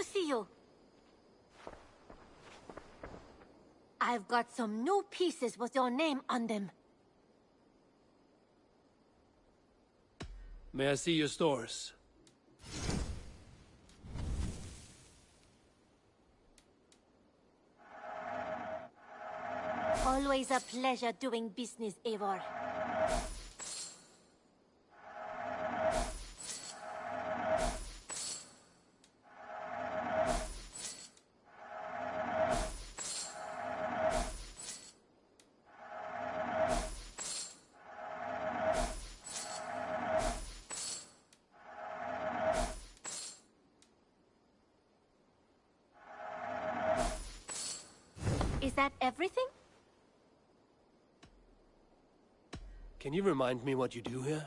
to see you. I've got some new pieces with your name on them. May I see your stores? Always a pleasure doing business, Eivor. Is that everything? Can you remind me what you do here?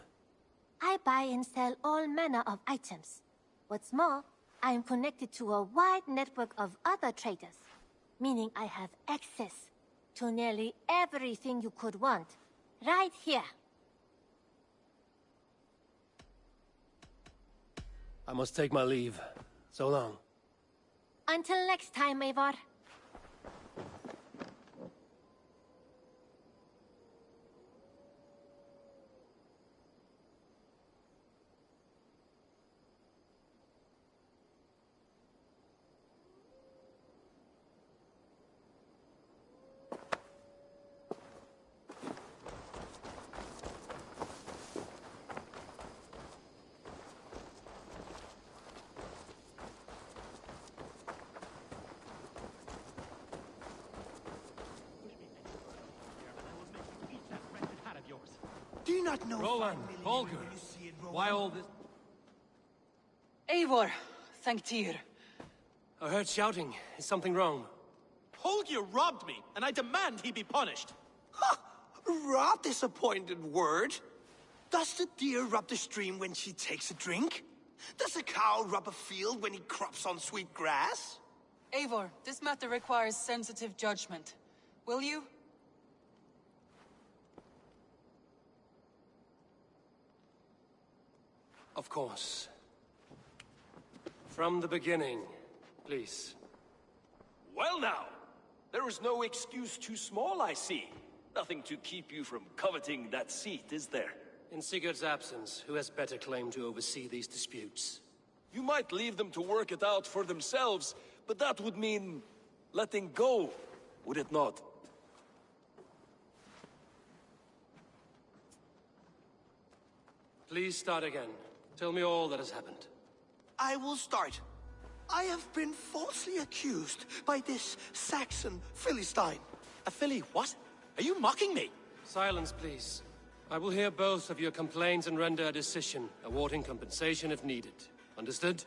I buy and sell all manner of items. What's more, I am connected to a wide network of other traders, meaning I have access to nearly everything you could want, right here. I must take my leave. So long. Until next time, Eivor. Do you not know Roland, Holger, why all this? Eivor, thank Tyr. I heard shouting. Is something wrong? Holger robbed me, and I demand he be punished. Ha! Robbed is a pointed word. Does the deer rub the stream when she takes a drink? Does a cow rub a field when he crops on sweet grass? Eivor, this matter requires sensitive judgment. Will you? Of course. From the beginning, please. Well now, there is no excuse too small, I see. Nothing to keep you from coveting that seat, is there? In Sigurd's absence, who has better claim to oversee these disputes? You might leave them to work it out for themselves, but that would mean letting go, would it not? Please start again. Tell me all that has happened. I will start. I have been falsely accused by this Saxon Philistine. A Philly what? Are you mocking me? Silence, please. I will hear both of your complaints and render a decision, awarding compensation if needed. Understood?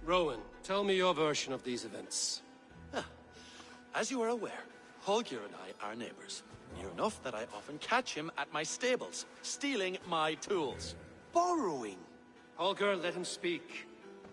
Rowan, tell me your version of these events. As you are aware, Holger and I are neighbors. Near enough that I often catch him at my stables, stealing my tools. Borrowing. Holger, let him speak.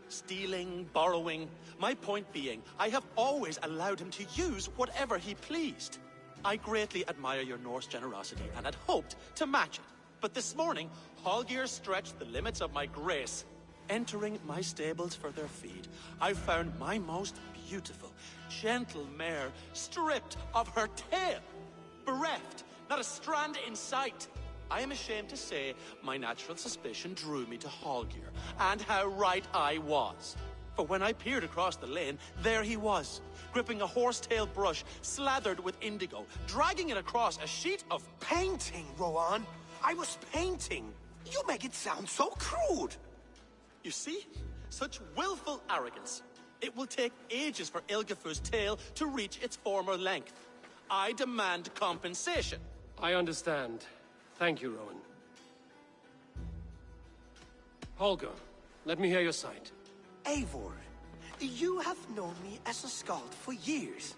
Stealing, borrowing. My point being, I have always allowed him to use whatever he pleased. I greatly admire your Norse generosity and had hoped to match it. But this morning, Holger stretched the limits of my grace. Entering my stables for their feed, I found my most beautiful, gentle mare stripped of her tail. Bereft, not a strand in sight. I am ashamed to say my natural suspicion drew me to Holger, and how right I was. For when I peered across the lane, there he was, gripping a horsetail brush slathered with indigo, dragging it across a sheet of Painting, Rowan. I was painting. You make it sound so crude. You see? Such willful arrogance. It will take ages for Ilgefu's tail to reach its former length. I demand compensation. I understand. Thank you, Rowan. Holger, let me hear your side. Eivor, you have known me as a skald for years.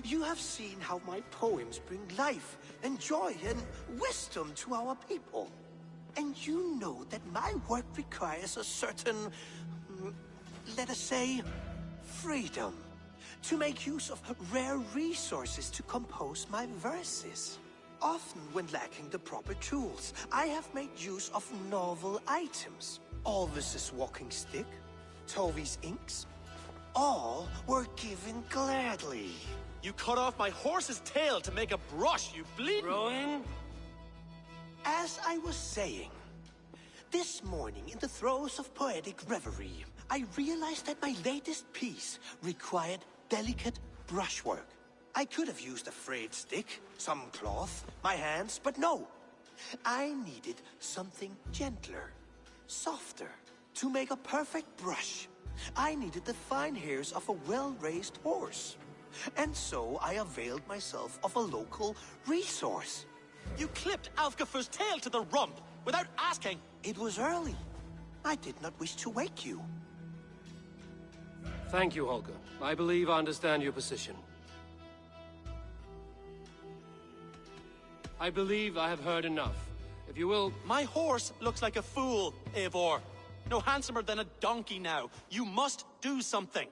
You have seen how my poems bring life and joy and wisdom to our people. And you know that my work requires a certain, let us say, freedom to make use of rare resources to compose my verses. Often when lacking the proper tools, I have made use of novel items. Alvis's walking stick, Tovy's inks, all were given gladly. You cut off my horse's tail to make a brush, you bleed. Rowan? As I was saying, this morning in the throes of poetic reverie, I realized that my latest piece required delicate brushwork. I could have used a frayed stick, some cloth, my hands, but no. I needed something gentler, softer. To make a perfect brush, I needed the fine hairs of a well-raised horse. And so I availed myself of a local resource. You clipped Alfgafu's tail to the rump without asking. It was early. I did not wish to wake you. Thank you, Holger. I believe I understand your position. I believe I have heard enough. If you will... My horse looks like a fool, Eivor. No handsomer than a donkey now. You must do something.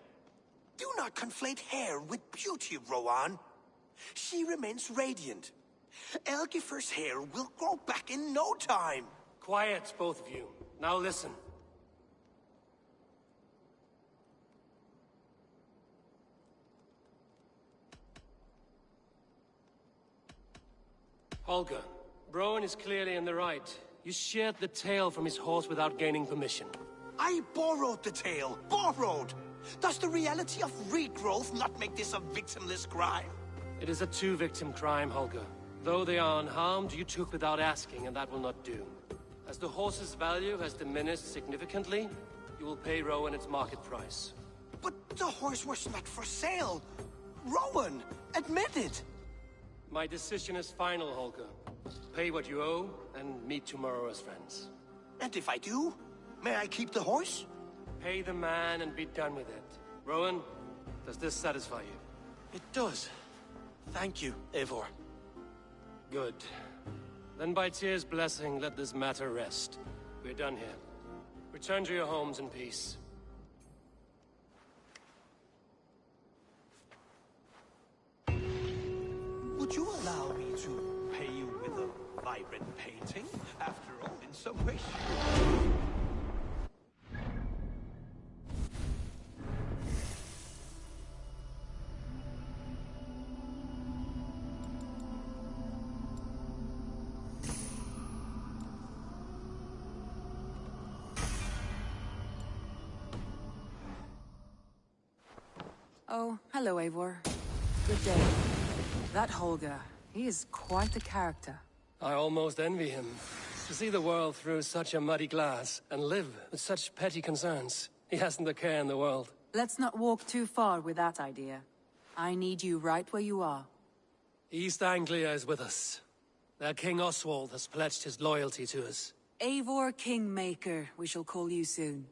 Do not conflate hair with beauty, Rowan. She remains radiant. Elgifer's hair will grow back in no time. Quiet, both of you. Now listen. Holger, Rowan is clearly in the right. You sheared the tail from his horse without gaining permission. I borrowed the tail. Borrowed! Does the reality of regrowth not make this a victimless crime? It is a two-victim crime, Holger. Though they are unharmed, you took without asking, and that will not do. As the horse's value has diminished significantly, you will pay Rowan its market price. But the horse was not for sale. Rowan, admit it. My decision is final, Holger. Pay what you owe, and meet tomorrow as friends. And if I do, may I keep the horse? Pay the man and be done with it. Rowan, does this satisfy you? It does. Thank you, Eivor. Good. Then by Tyr's blessing, let this matter rest. We're done here. Return to your homes in peace. Would you allow me to pay you with a vibrant painting? After all, in some way. Oh, hello, Eivor. Good day. That Holger, he is quite a character. I almost envy him. To see the world through such a muddy glass, and live with such petty concerns. He hasn't a care in the world. Let's not walk too far with that idea. I need you right where you are. East Anglia is with us. Their King Oswald has pledged his loyalty to us. Eivor Kingmaker, we shall call you soon.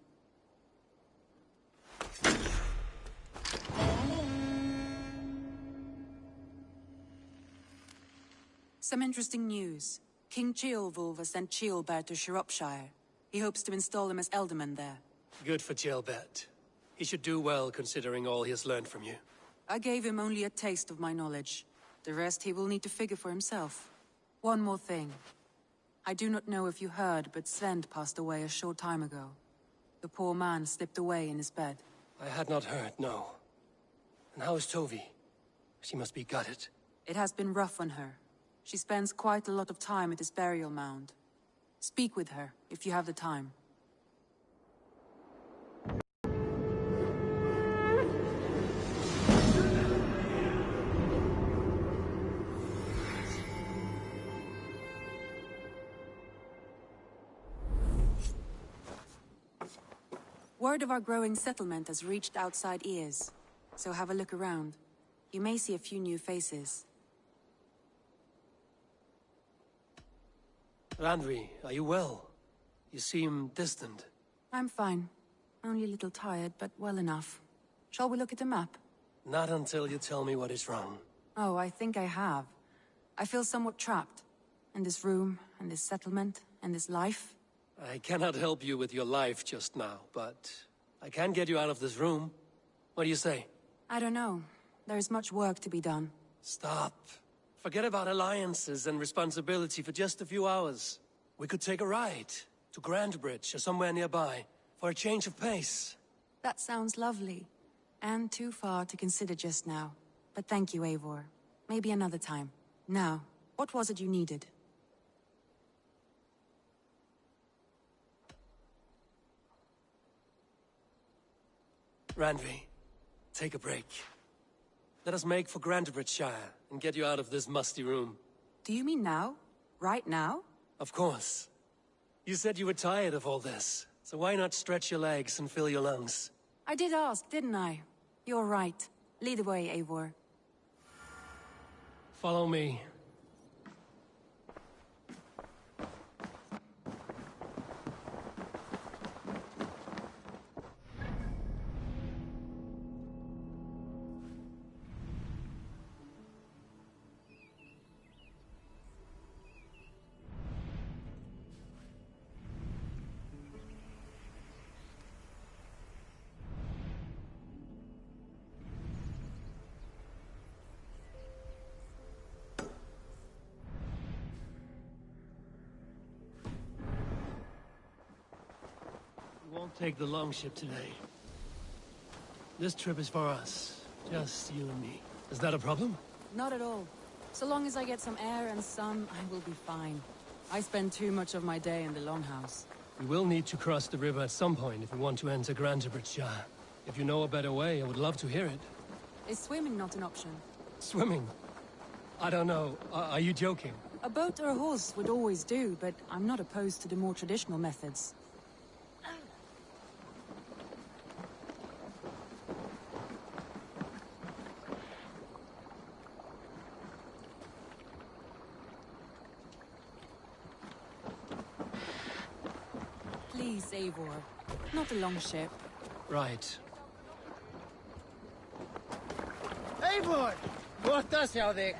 Some interesting news. King Ceolwulf has sent Ceolbert to Shropshire. He hopes to install him as Elderman there. Good for Ceolbert. He should do well considering all he has learned from you. I gave him only a taste of my knowledge. The rest he will need to figure for himself. One more thing. I do not know if you heard, but Svend passed away a short time ago. The poor man slipped away in his bed. I had not heard, no. And how is Tovi? She must be gutted. It has been rough on her. She spends quite a lot of time at his burial mound. Speak with her, if you have the time. Word of our growing settlement has reached outside ears, so have a look around. You may see a few new faces. Randvi, are you well? You seem distant. I'm fine. Only a little tired, but well enough. Shall we look at the map? Not until you tell me what is wrong. Oh, I think I have. I feel somewhat trapped. In this room, and this settlement, and this life. I cannot help you with your life just now, but I can get you out of this room. What do you say? I don't know. There is much work to be done. Stop. Forget about alliances and responsibility for just a few hours. We could take a ride to Grandbridge or somewhere nearby for a change of pace. That sounds lovely. And too far to consider just now. But thank you, Eivor. Maybe another time. Now, what was it you needed? Randvi, take a break. Let us make for Grandbridgeshire and get you out of this musty room. Do you mean now? Right now? Of course. You said you were tired of all this, so why not stretch your legs and fill your lungs? I did ask, didn't I? You're right. Lead the way, Eivor. Follow me. We won't take the longship today. This trip is for us. Just you and me. Is that a problem? Not at all. So long as I get some air and sun, I will be fine. I spend too much of my day in the longhouse. We will need to cross the river at some point if we want to enter Grandbridgeshire. If you know a better way, I would love to hear it. Is swimming not an option? Swimming? I don't know. Are you joking? A boat or a horse would always do, but I'm not opposed to the more traditional methods. Please, Eivor. Not a longship. Right. Eivor! Borta hjá þig.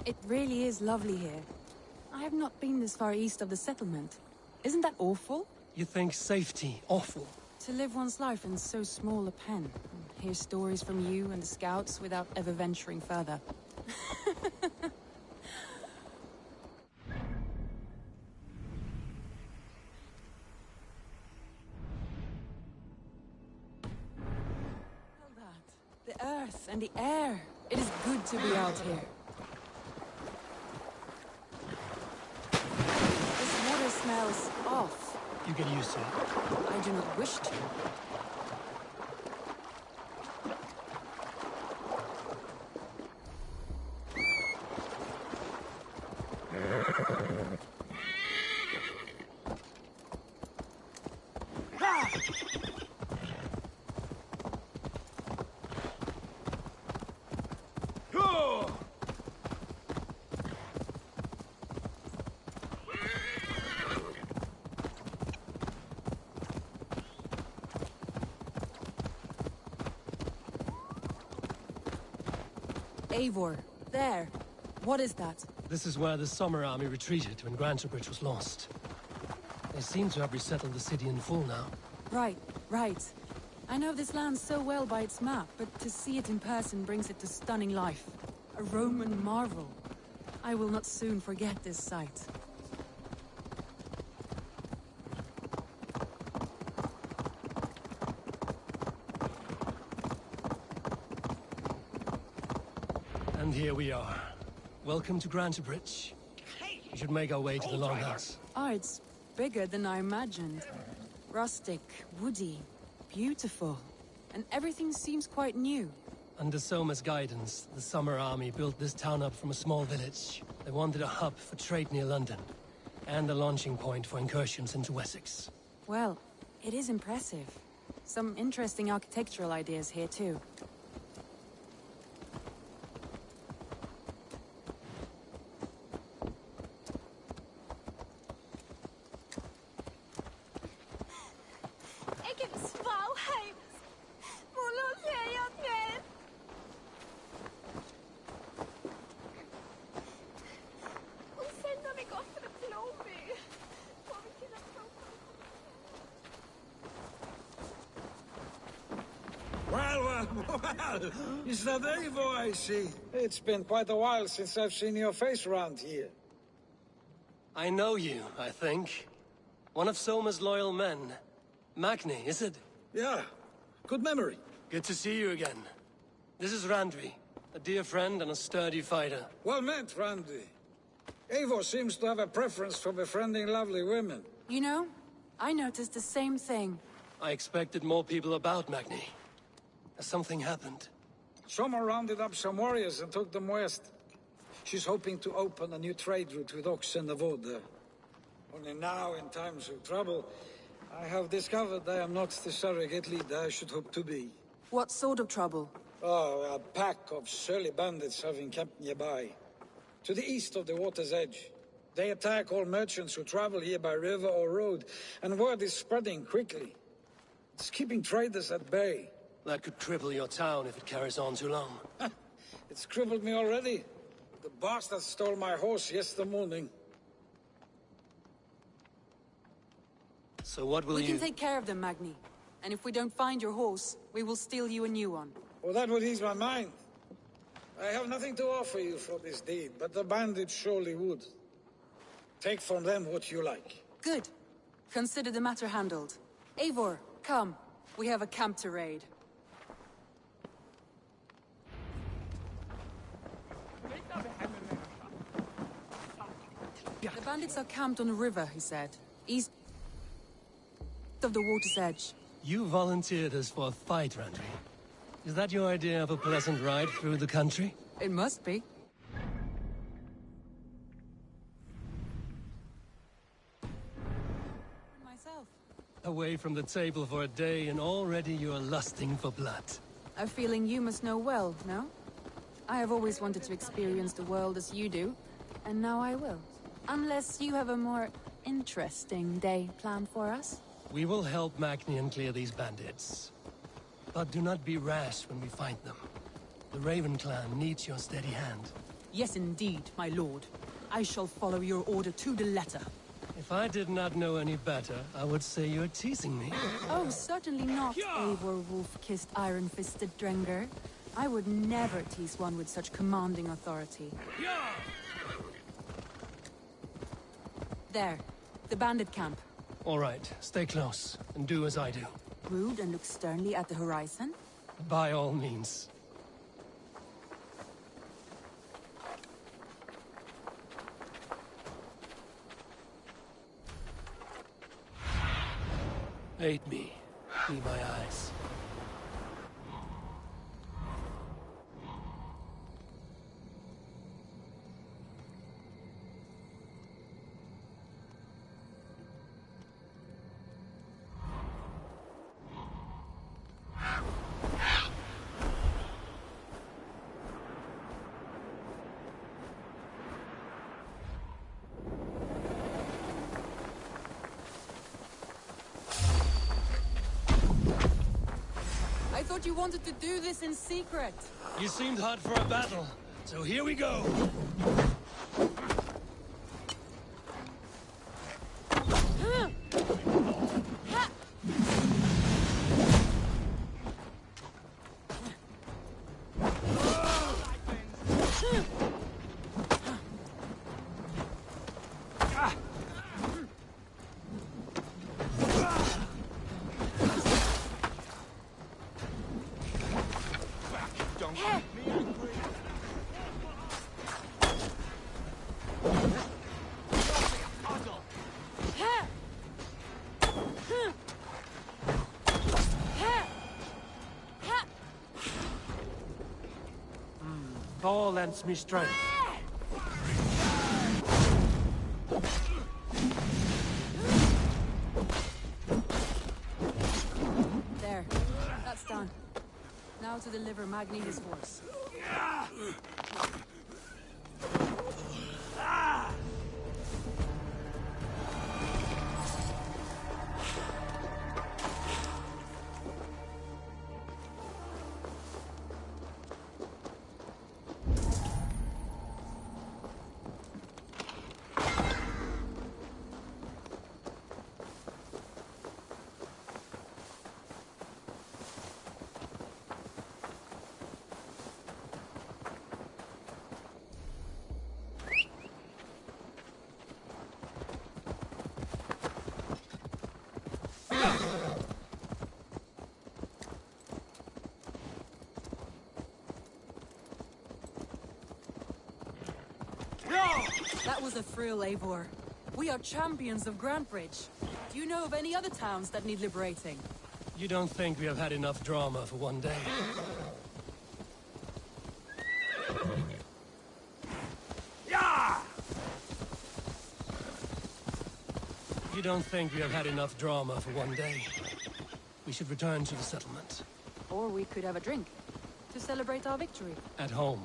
It really is lovely here. I have not been this far east of the settlement. Isn't that awful? You think safety awful? To live one's life in so small a pen, and hear stories from you and the scouts without ever venturing further. The earth and the air. It is good to be out here. This water smells off. You get used to it. I do not wish to. Eivor, there. What is that? This is where the Summer Army retreated when Grantebridge was lost. They seem to have resettled the city in full now. Right, right. I know this land so well by its map, but to see it in person brings it to stunning life. A Roman marvel. I will not soon forget this sight. And here we are. Welcome to Grantebridge. We should make our way to the Longhouse. Oh, it's bigger than I imagined. Rustic, woody, beautiful. And everything seems quite new. Under Soma's guidance, the Summer Army built this town up from a small village. They wanted a hub for trade near London, and a launching point for incursions into Wessex. Well, it is impressive. Some interesting architectural ideas here too. Well, is that Eivor I see? It's been quite a while since I've seen your face around here. I know you, I think. One of Soma's loyal men. Magni, is it? Yeah, good memory. Good to see you again. This is Randvi, a dear friend and a sturdy fighter. Well met, Randy. Eivor seems to have a preference for befriending lovely women. You know, I noticed the same thing. I expected more people about Magni. Has something happened? Soma rounded up some warriors and took them west. She's hoping to open a new trade route with Ox and the Wood there. Only now, in times of trouble, I have discovered I am not the surrogate leader I should hope to be. What sort of trouble? Oh, a pack of surly bandits have encamped nearby. To the east of the water's edge. They attack all merchants who travel here by river or road, and word is spreading quickly. It's keeping traders at bay. That could cripple your town if it carries on too long. It's crippled me already. The bastard stole my horse yesterday morning. So what will We can take care of them, Magni. And if we don't find your horse, we will steal you a new one. Well, that would ease my mind. I have nothing to offer you for this deed, but the bandits surely would. Take from them what you like. Good. Consider the matter handled. Eivor, come. We have a camp to raid. The bandits are camped on the river, he said. East of the water's edge. You volunteered us for a fight, Randvi. Is that your idea of a pleasant ride through the country? It must be. Myself. Away from the table for a day and already you are lusting for blood. A feeling you must know well, no? I have always wanted to experience the world as you do, and now I will. Unless you have a more interesting day planned for us? We will help Magnian clear these bandits. But do not be rash when we find them. The Raven clan needs your steady hand. Yes, indeed, my lord. I shall follow your order to the letter. If I did not know any better, I would say you're teasing me. Oh, certainly not, Eivor wolf-kissed iron-fisted Drenger. I would never tease one with such commanding authority. There, the bandit camp. All right, stay close, and do as I do. Brood and look sternly at the horizon? By all means. Aid me. Be my eyes. thought you wanted to do this in secret. You seemed hot for a battle, so here we go. Thor lends me strength. There. That's done. Now to deliver Magni his horse. That was a thrill, Eivor. We are champions of Grantbridge. Do you know of any other towns that need liberating? You don't think we have had enough drama for one day? You don't think we have had enough drama for one day? We should return to the settlement. Or we could have a drink, to celebrate our victory. At home.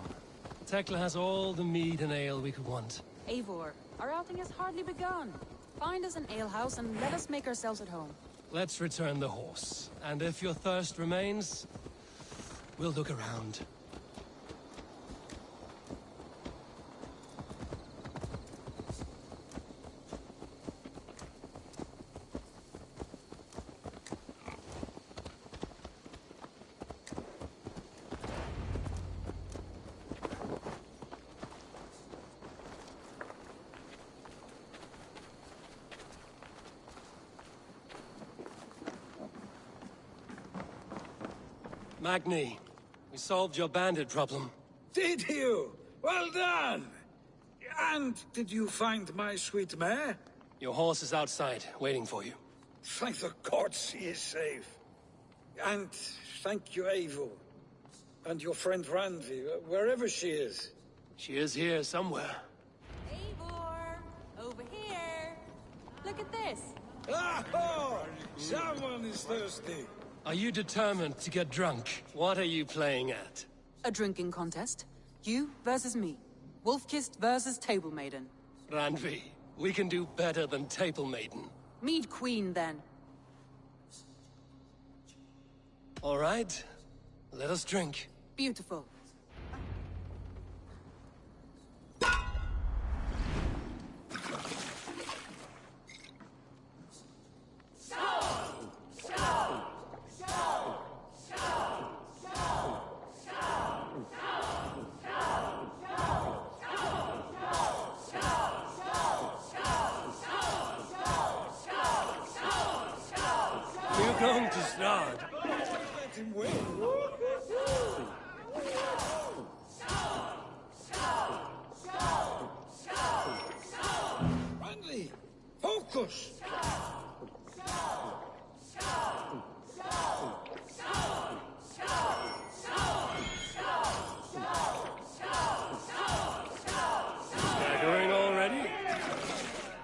Tekla has all the mead and ale we could want. Eivor, our outing has hardly begun. Find us an alehouse and let us make ourselves at home. Let's return the horse. And if your thirst remains, we'll look around. Magni, we solved your bandit problem. Did you? Well done! And did you find my sweet mare? Your horse is outside, waiting for you. Thank the gods he is safe. And thank you, Eivor. And your friend Randi, wherever she is. She is here somewhere. Eivor! Over here! Look at this! Oh! Someone is thirsty. Are you determined to get drunk? What are you playing at? A drinking contest. You versus me. Wolf-Kissed versus Table Maiden. Randvi, we can do better than Table Maiden. Mead Queen, then. All right. Let us drink. Beautiful. You're going to start. Let him win. Randi, focus. Staggering already?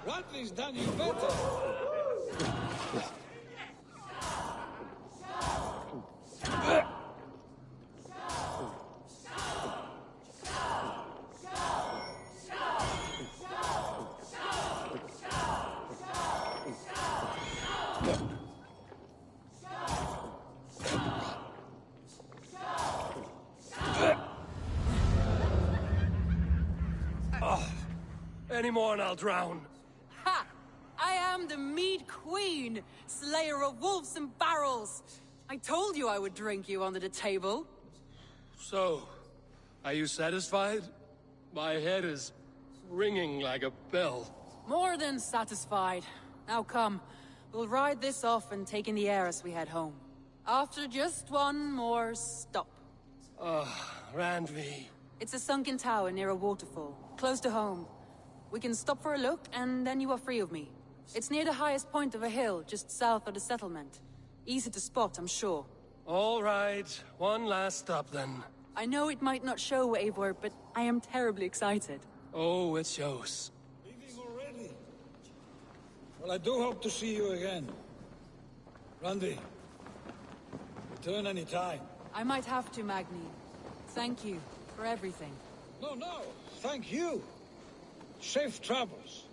Randi's done you better. anymore and I'll drown. Ha! I am the Mead Queen, slayer of wolves and barrels. I told you I would drink you under the table. So, are you satisfied? My head is ringing like a bell. More than satisfied. Now come, we'll ride this off and take in the air as we head home. After just one more stop. Randvi. It's a sunken tower near a waterfall, close to home. We can stop for a look, and then you are free of me. It's near the highest point of a hill, just south of the settlement. Easy to spot, I'm sure. All right, one last stop then. I know it might not show, Eivor, but I am terribly excited. Oh, it shows. Leaving already? Well, I do hope to see you again. Randy, return any time. I might have to, Magni. Thank you for everything. No, thank you. Safe travels.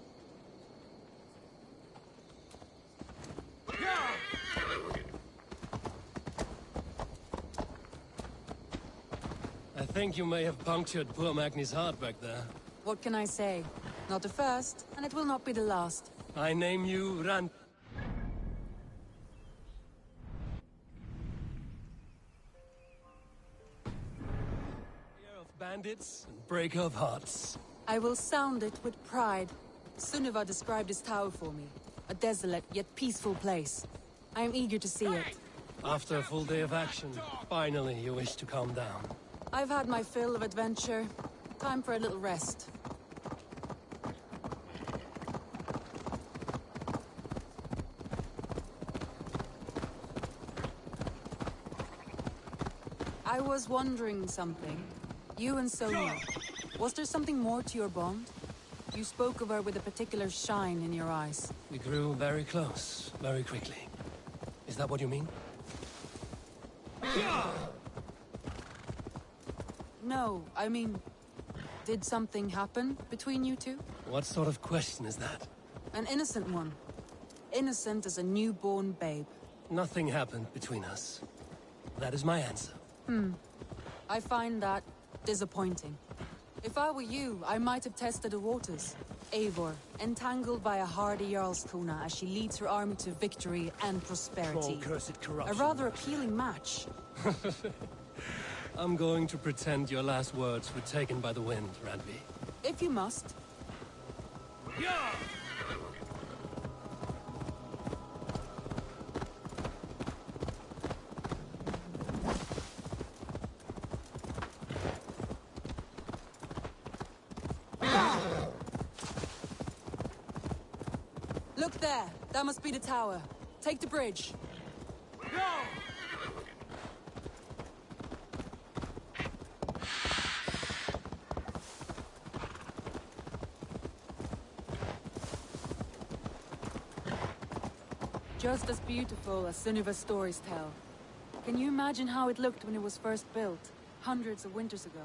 I think you may have punctured poor Magni's heart back there. What can I say? Not the first, and it will not be the last. I name you Rand. Of bandits and breaker of hearts. I will sound it with pride. Sunniva described this tower for me. A desolate yet peaceful place. I am eager to see it. After a full day of action, finally you wish to calm down. I've had my fill of adventure. Time for a little rest. I was wondering something. You and Sonia. Was there something more to your bond? You spoke of her with a particular shine in your eyes. We grew very close, very quickly. Is that what you mean? No, I mean... Did something happen between you two? What sort of question is that? An innocent one. Innocent as a newborn babe. Nothing happened between us. That is my answer. I find that disappointing. If I were you, I might have tested the waters. Eivor, entangled by a hardy Jarlskona as she leads her army to victory and prosperity. Troll cursed corruption. A rather appealing match. I'm going to pretend your last words were taken by the wind, Randvi. If you must. Look there! That must be the tower. Take the bridge. Just as beautiful as Sunniva's stories tell. Can you imagine how it looked when it was first built, hundreds of winters ago?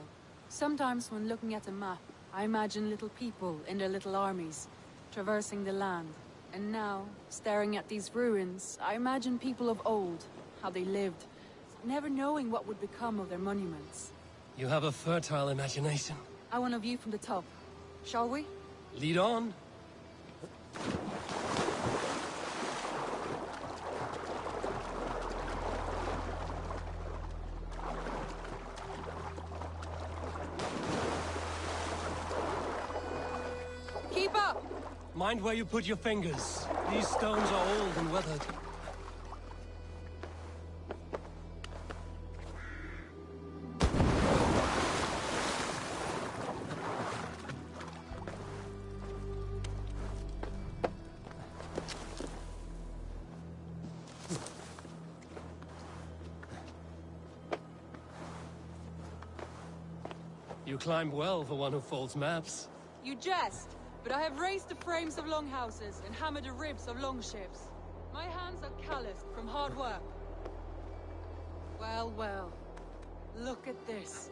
Sometimes when looking at a map, I imagine little people in their little armies, traversing the land. And now, staring at these ruins, I imagine people of old, how they lived, never knowing what would become of their monuments. You have a fertile imagination. I want a view from the top. Shall we? Lead on. Keep up! Mind where you put your fingers. These stones are old and weathered. You climb well for one who folds maps. You jest, but I have raised the frames of longhouses and hammered the ribs of longships. My hands are calloused from hard work. Well, well. Look at this.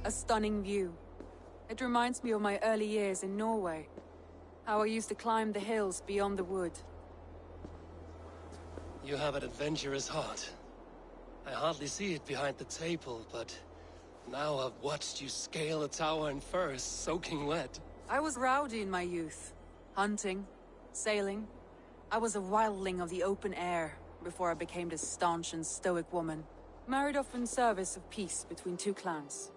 A stunning view. It reminds me of my early years in Norway. How I used to climb the hills beyond the wood. You have an adventurous heart. I hardly see it behind the table, but now I've watched you scale a tower in furs, soaking wet. I was rowdy in my youth. Hunting, sailing. I was a wildling of the open air before I became this staunch and stoic woman. Married off in service of peace between two clans.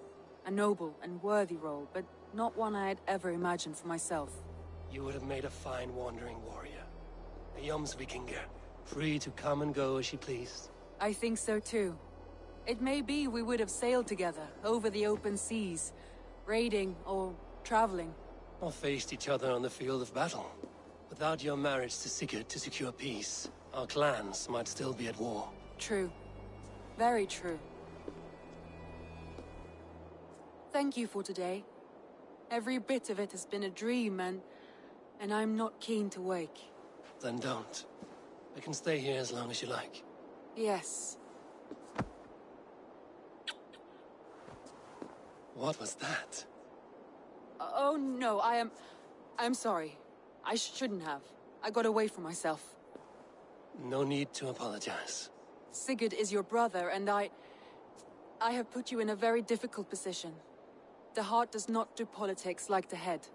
A noble and worthy role, but not one I had ever imagined for myself. You would have made a fine wandering warrior. A Jomsvikinger, free to come and go as she pleased. I think so too. It may be we would have sailed together, over the open seas, raiding or traveling. Or faced each other on the field of battle. Without your marriage to Sigurd to secure peace, our clans might still be at war. True. Very true. Thank you for today. Every bit of it has been a dream, and I'm not keen to wake. Then don't. I can stay here as long as you like. Yes. What was that? Oh no, I'm sorry. I shouldn't have. I got away from myself. No need to apologize. Sigurd is your brother, and I have put you in a very difficult position. The heart does not do politics like the head.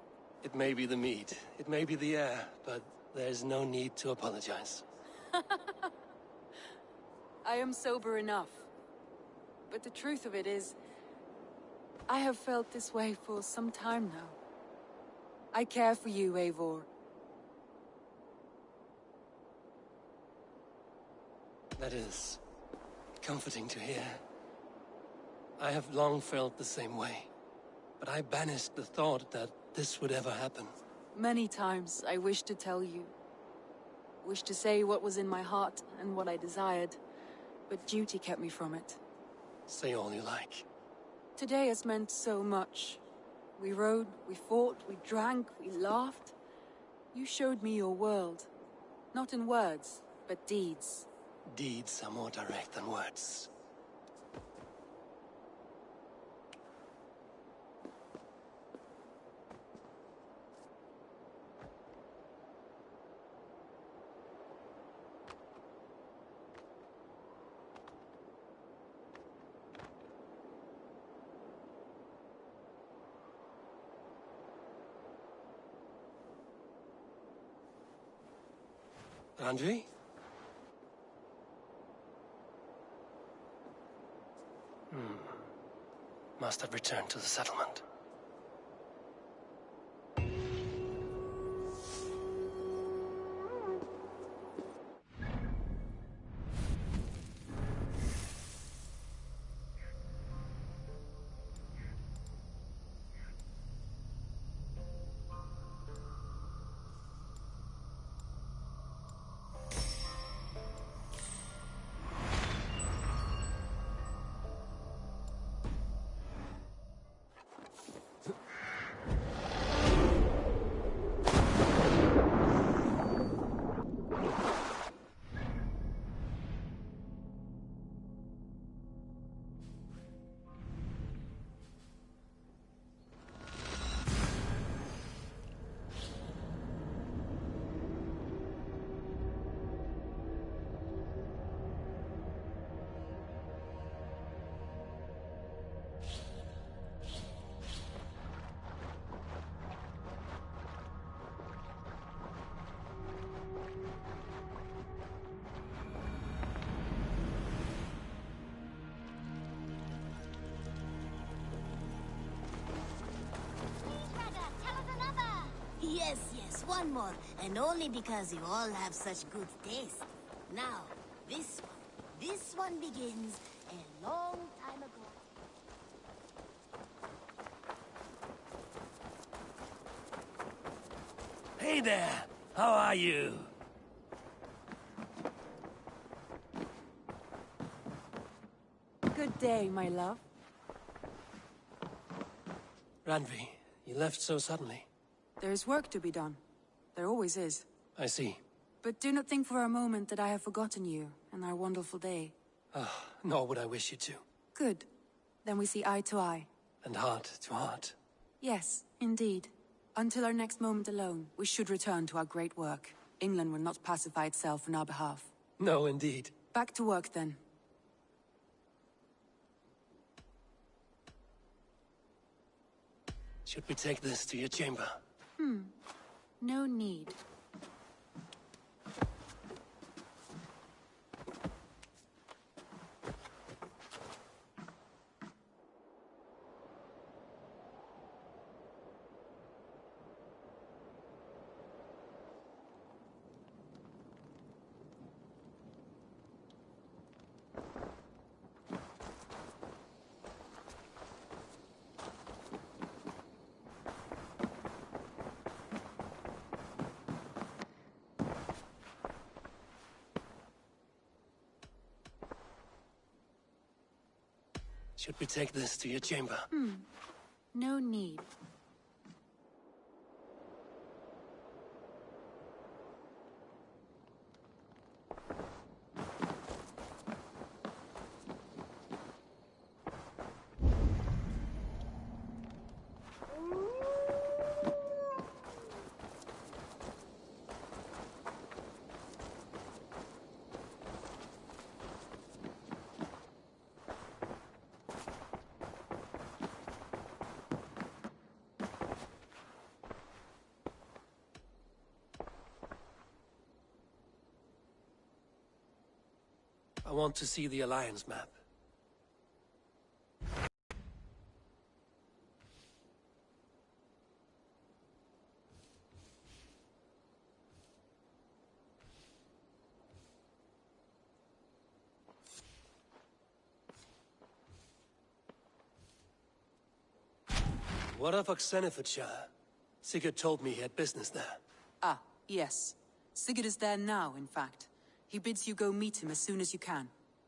It may be the meat, it may be the air, but there's no need to apologize. I am sober enough. But the truth of it is, I have felt this way for some time now. I care for you, Eivor. That is comforting to hear. I have long felt the same way. But I banished the thought that this would ever happen. Many times I wished to tell you. Wished to say what was in my heart and what I desired. But duty kept me from it. Say all you like. Today has meant so much. We rode, we fought, we drank, we laughed. You showed me your world. Not in words, but deeds. Deeds are more direct than words. Andrei? Must have returned to the settlement. Yes, one more. And only because you all have such good taste. Now, this one begins a long time ago. Hey there! How are you? Good day, my love. Randvi, you left so suddenly. There is work to be done. There always is. I see. But do not think for a moment that I have forgotten you and our wonderful day. Nor would I wish you to. Good. Then we see eye to eye. And heart to heart. Yes, indeed. Until our next moment alone, we should return to our great work. England will not pacify itself on our behalf. No, indeed. Back to work, then. Should we take this to your chamber? No need. Should we take this to your chamber? No need. I want to see the Alliance map. What of Oxenfordshire? Sigurd told me he had business there. Ah, yes. Sigurd is there now, in fact. He bids you go meet him as soon as you can.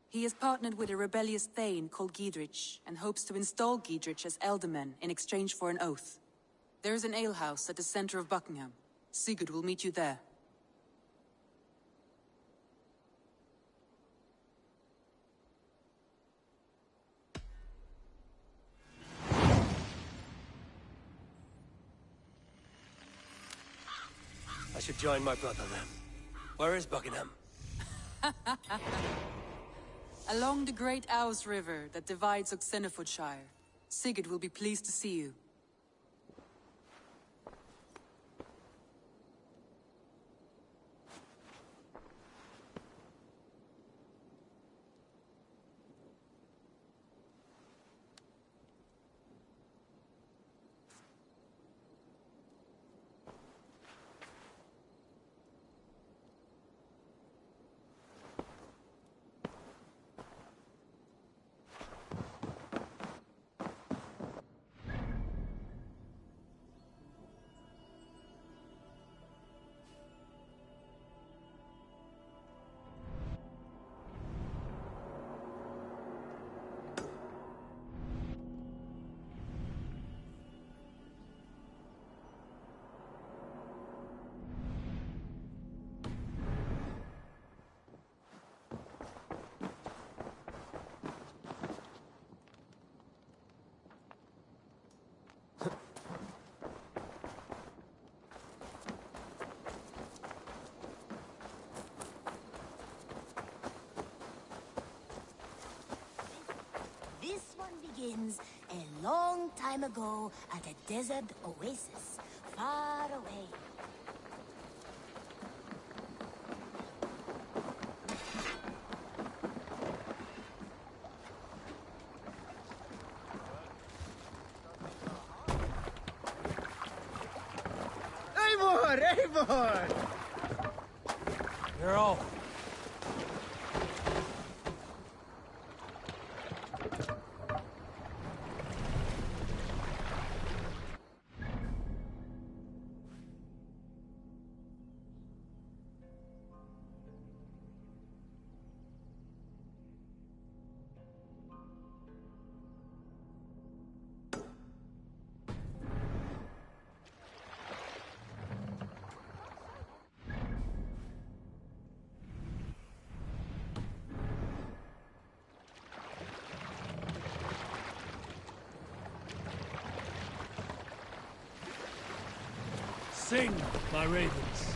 He has partnered with a rebellious Thane called Giedrich, and hopes to install Giedrich as Elderman in exchange for an oath. There is an alehouse at the center of Buckingham. Sigurd will meet you there. I should join my brother then. Where is Buckingham? Along the great Ouse River that divides Oxenfordshire. Sigurd will be pleased to see you. This one begins a long time ago at a desert oasis, far away. Eivor! Eivor! You're all. Sing, my ravens.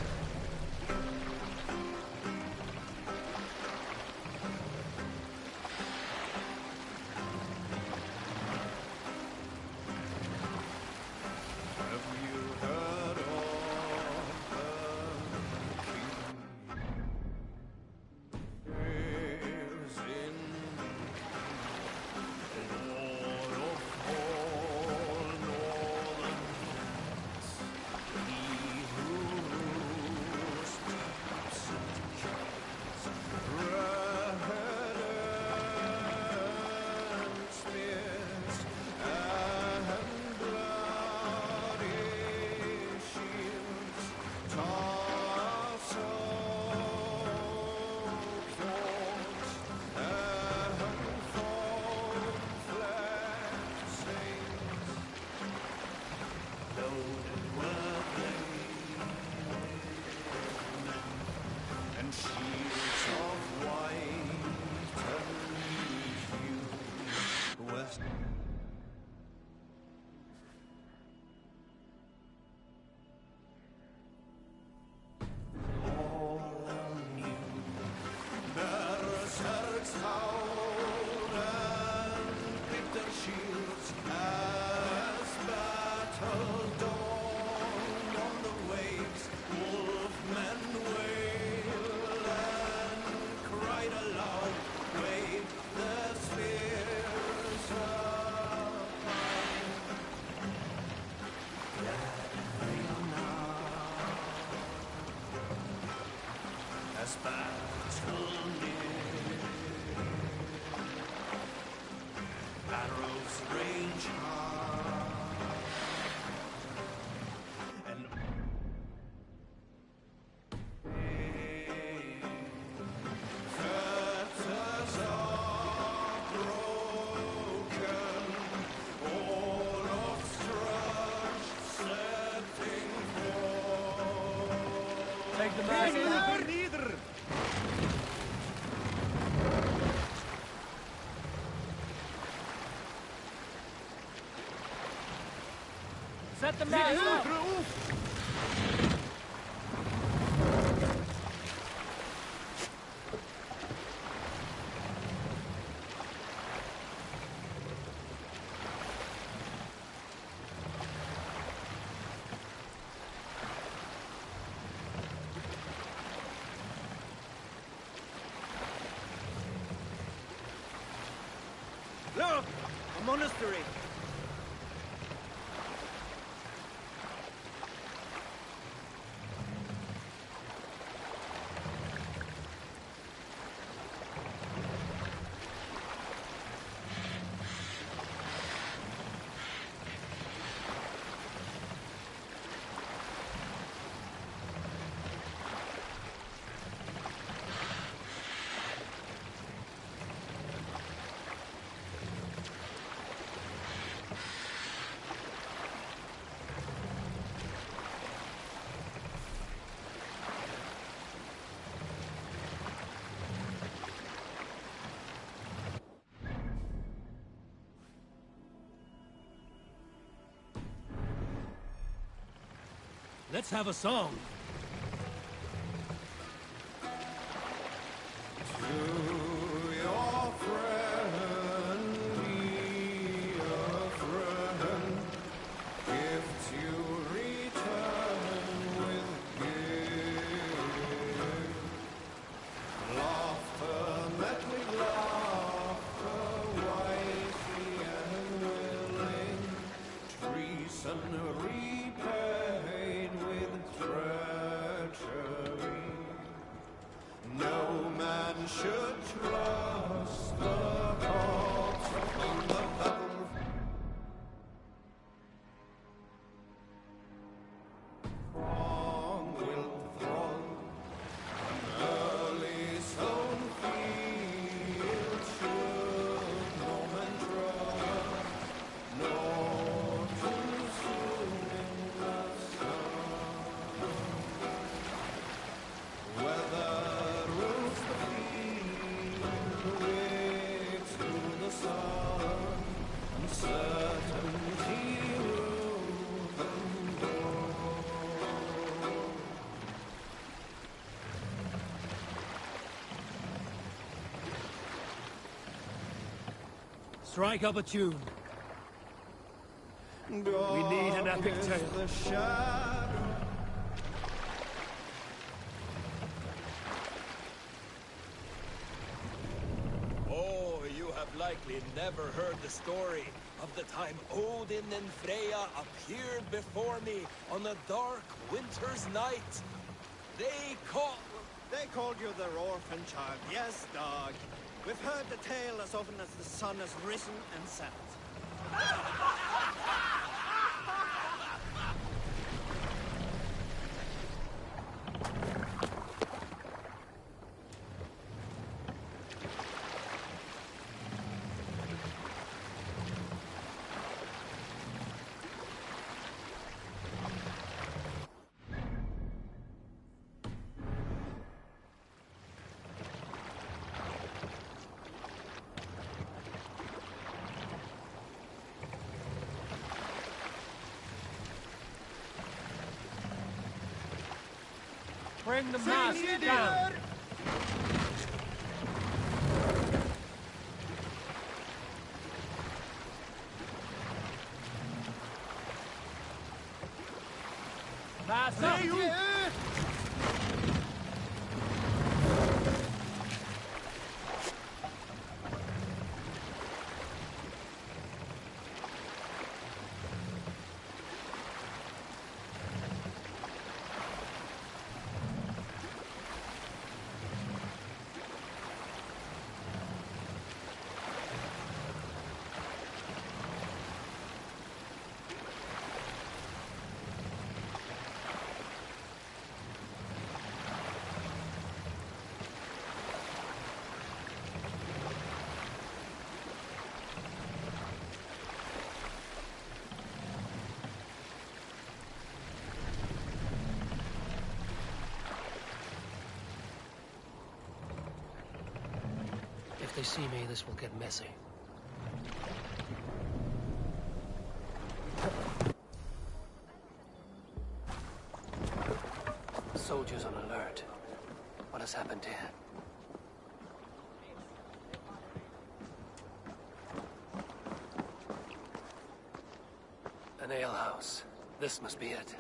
Take the mask. Set the mask up. Look! A monastery! Let's have a song. Repaid with thread. Strike up a tune. We need an epic tale. Oh, you have likely never heard the story of the time Odin and Freya appeared before me on a dark winter's night. They called you their orphan child. Yes, dog. We've heard the tale as often as the sun has risen and set. Bring the mast down! Mast up! If they see me, this will get messy. Soldiers on alert. What has happened here? An alehouse. This must be it.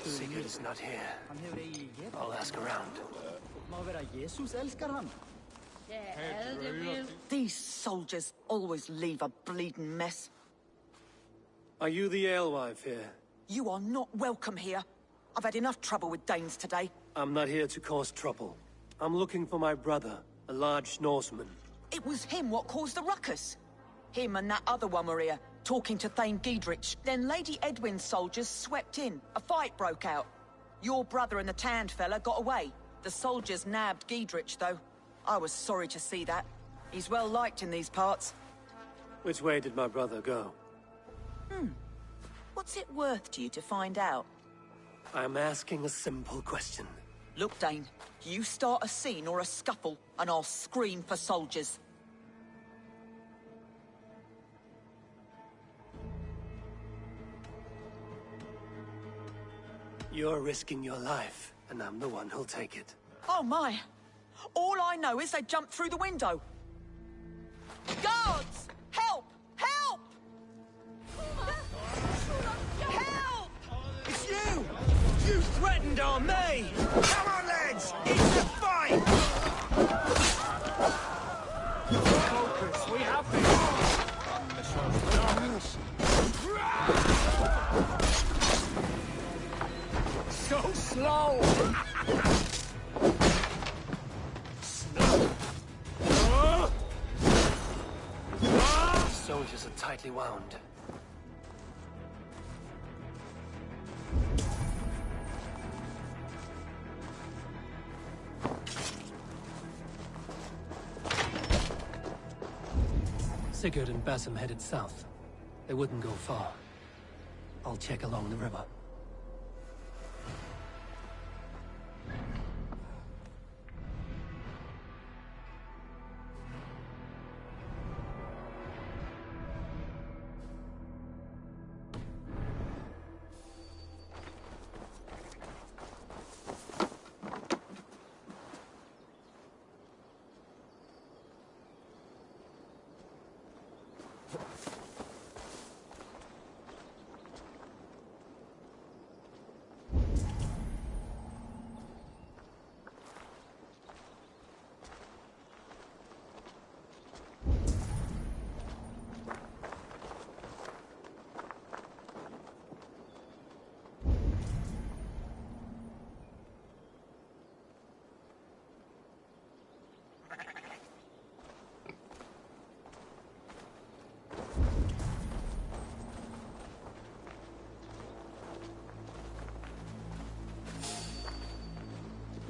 Sigurd is not here. I'll ask around. These soldiers always leave a bleeding mess. Are you the alewife here? You are not welcome here. I've had enough trouble with Danes today. I'm not here to cause trouble. I'm looking for my brother, a large Norseman. It was him what caused the ruckus. Him and that other one were here, talking to Thane Giedrich. Then Lady Edwin's soldiers swept in. A fight broke out. Your brother and the tanned fella got away. The soldiers nabbed Giedrich, though. I was sorry to see that. He's well liked in these parts. Which way did my brother go? What's it worth to you to find out? I'm asking a simple question. Look, Dane, you start a scene or a scuffle, and I'll scream for soldiers. You're risking your life, and I'm the one who'll take it. Oh my! All I know is they jumped through the window. Guards! Help! Help! Help! It's you! You threatened our May! Come on, lads! It's a fight! Focus, we soldiers are tightly wound. Sigurd and Basim headed south. They wouldn't go far. I'll check along the river.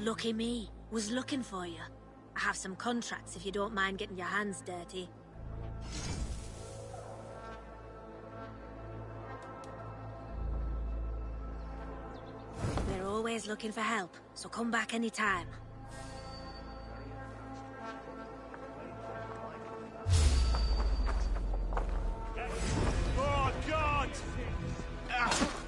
Lucky me. Was looking for you. I have some contracts if you don't mind getting your hands dirty. We're always looking for help, so come back anytime. Oh, God! Ah.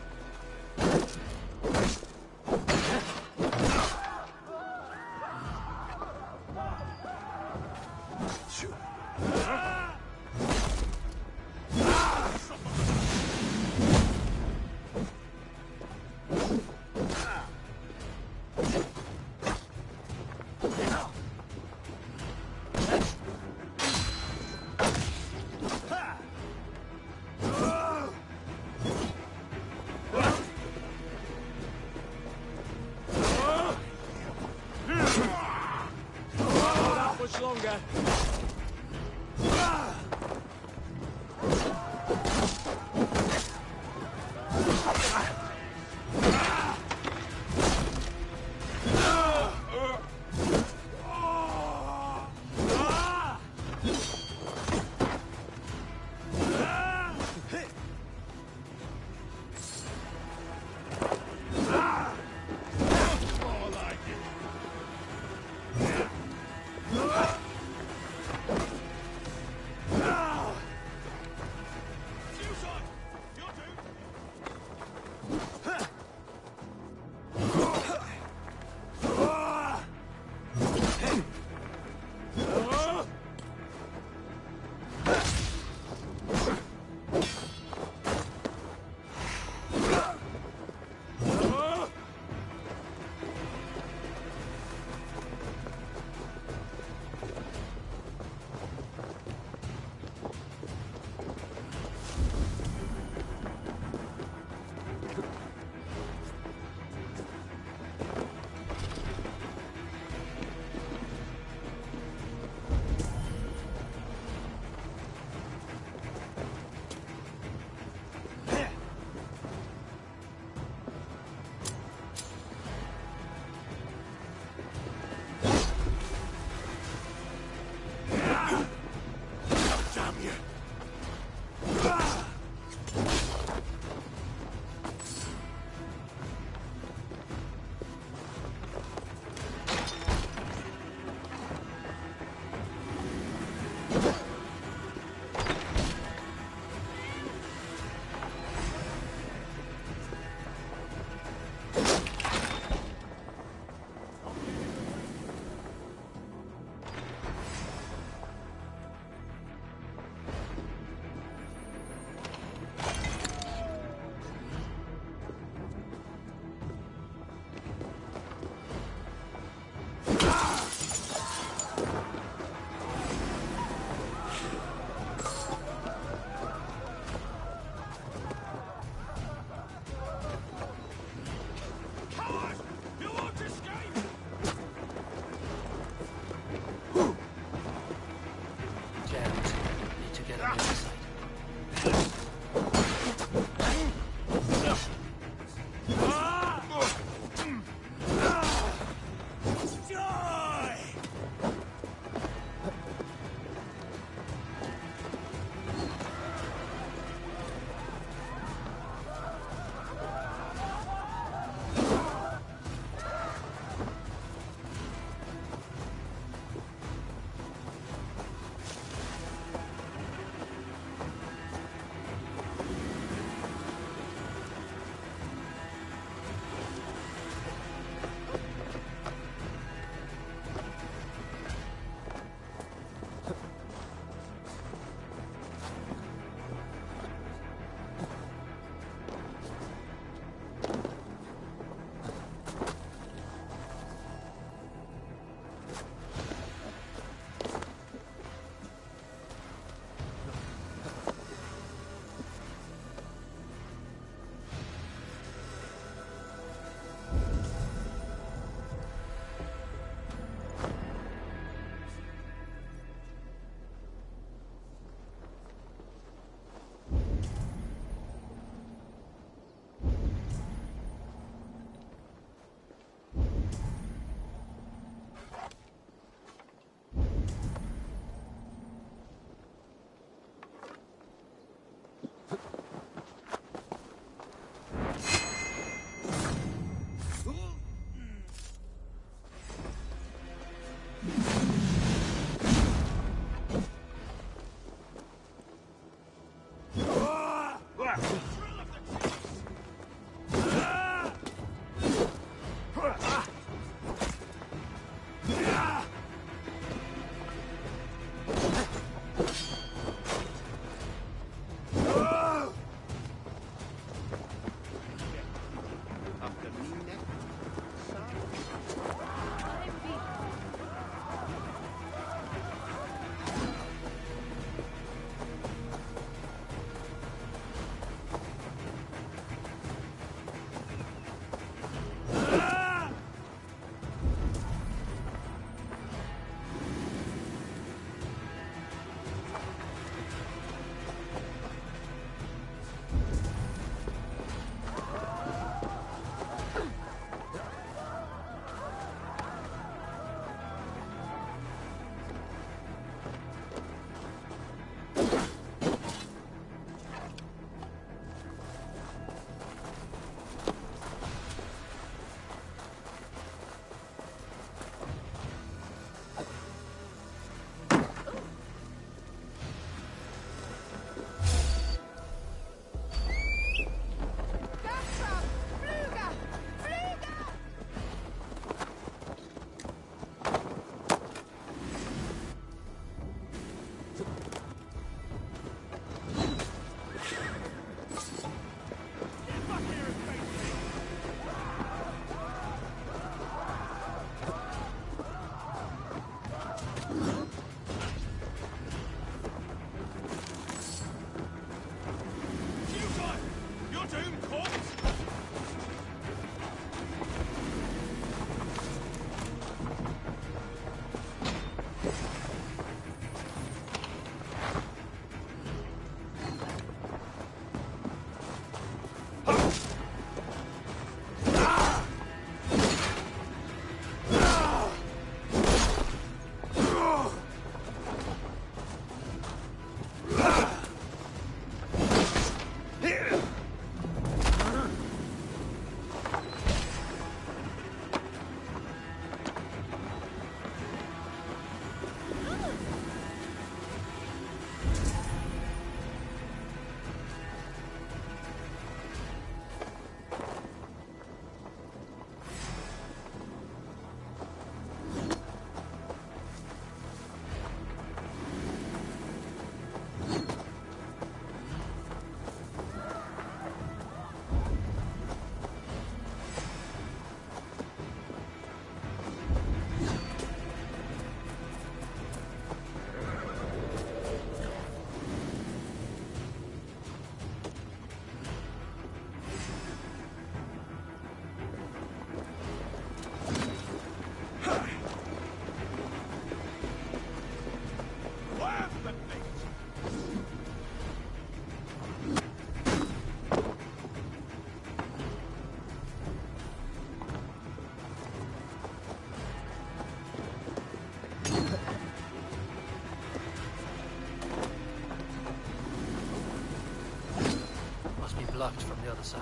locked from the other side.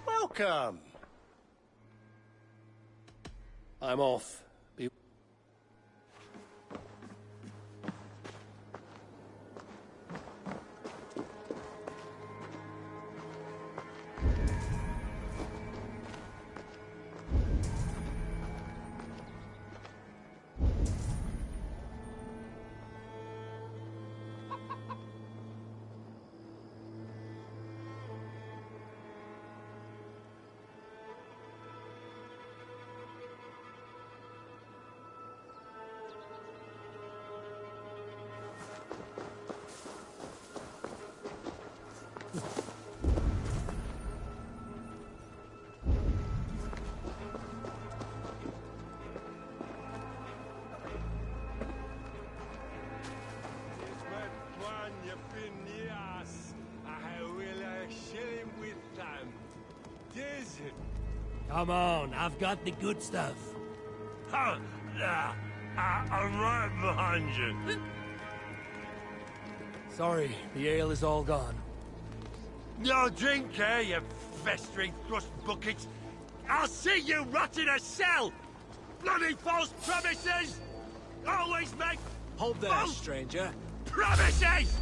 Welcome. I'm off. Come on, I've got the good stuff. I'm right behind you. Sorry, the ale is all gone. No drink, eh, you festering thrust buckets? I'll see you rot in a cell! Bloody false promises! Always make... Hold there, stranger. Promises!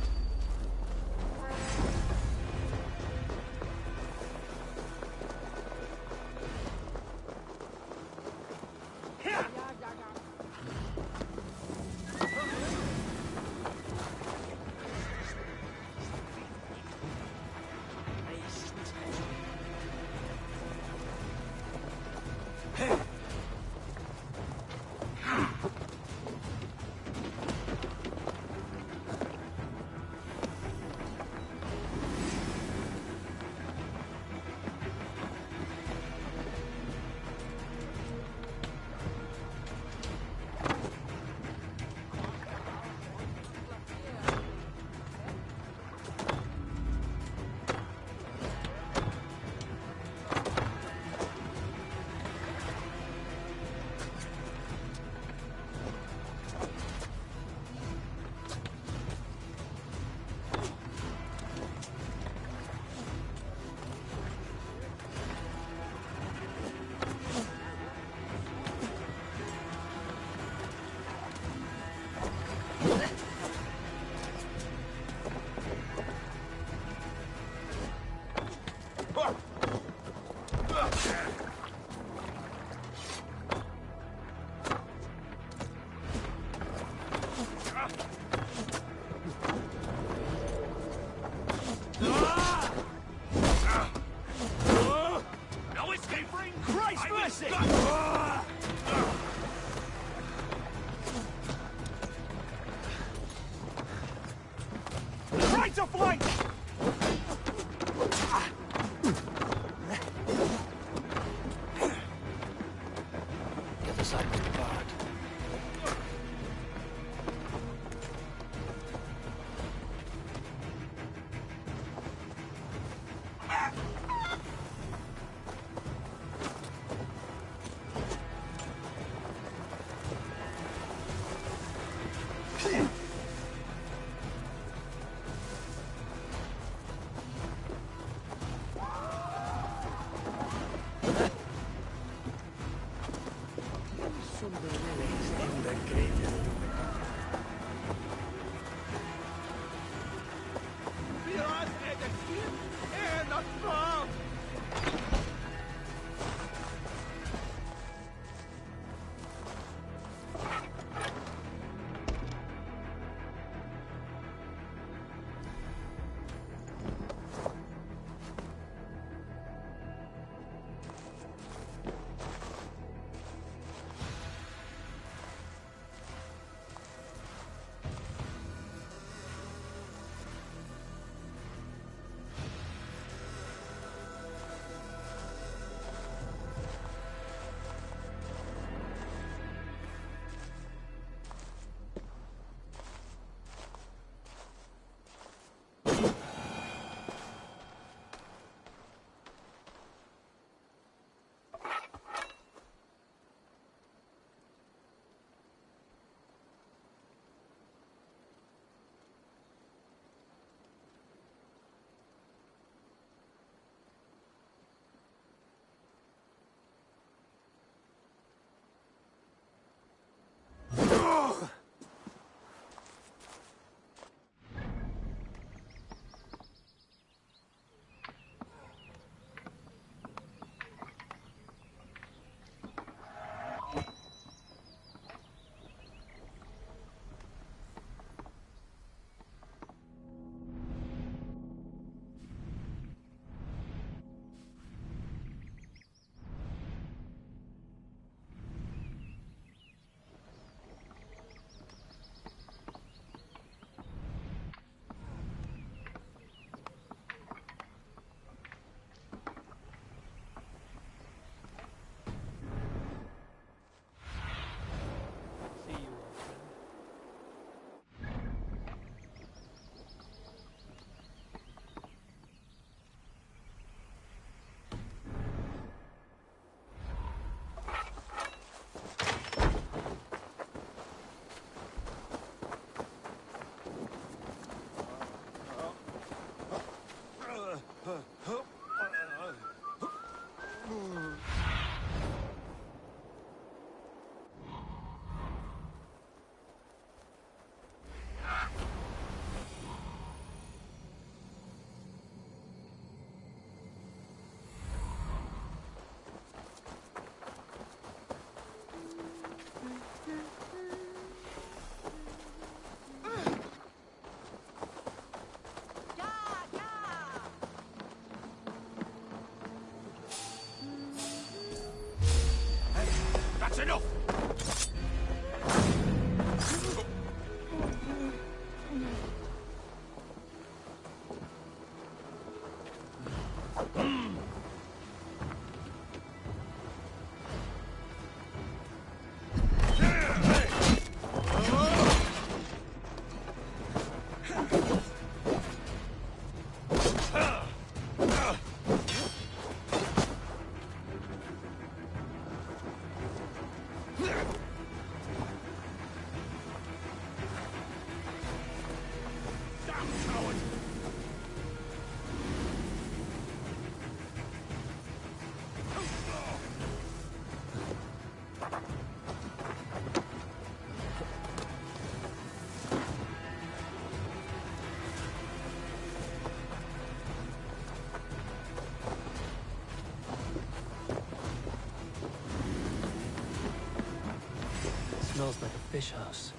Smells like a fish house.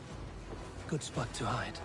Good spot to hide.